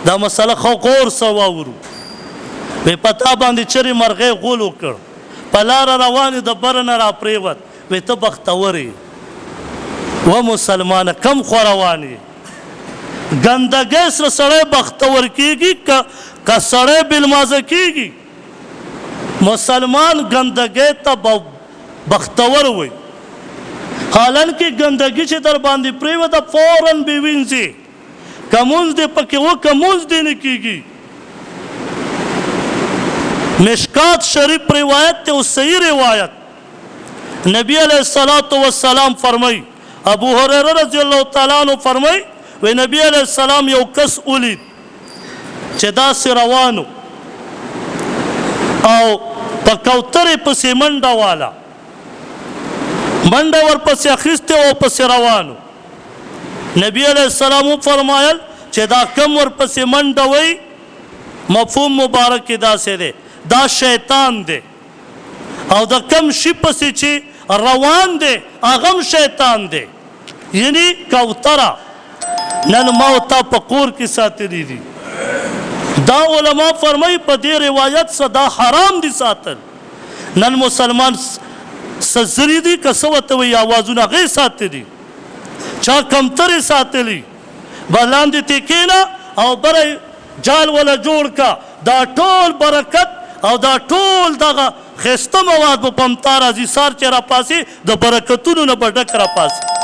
دا مسله خو غور سه واورو وی پتا باندې چرې مرغۍ غول وکړ په لاره روانې د بره نه راپرېوت وی ته بختور یې و مسلمانه کم خوا روان یې ګندګۍ سره سړی بختور کېږي که سړی بېلمازه کېږي مسلمان ګندګۍ ته بختور وي حالانکې ګندګي چې در باندې پرېوته فوراً بې وینځي که مونځ دې پکې وکړه مونځ دې نه کېږي مشکات شریف روایت ته او صحیح روایت نبی علیہ الصلوۃ والسلام فرمای ابو هريره رضی الله تعالی عنہ فرمای وی نبی علیہ السلام یو کس ولید چې داسې روانو او په کوترې پسې منډه واله منډه ورپسې اخیستې او پسې روانو نبی علیہ السلام فرمایل چې دا کم ورپسې منډه وی مفهوم مبارک کې داسې دی دا شیطان دی او د کم شي پسې چې روان دی هغه هم شیطان دی یعنی کوتره نن ما او تا په کور کې ساتلی دي دا علما فرمایي په دې روایت څخه دا حرام دي ساتل نن مسلمان سزري دي که څه ورته وایي اوازونه هغې ساتلی دي چا کمترې ساتلی بلاندې تې کېنه او بره جال ولا جوړ کا دا ټول برکت او دا ټول دغه ښایسته مواد به په امتا راځي سار چې راپاسې د برکتونو نه به ډک راپاسې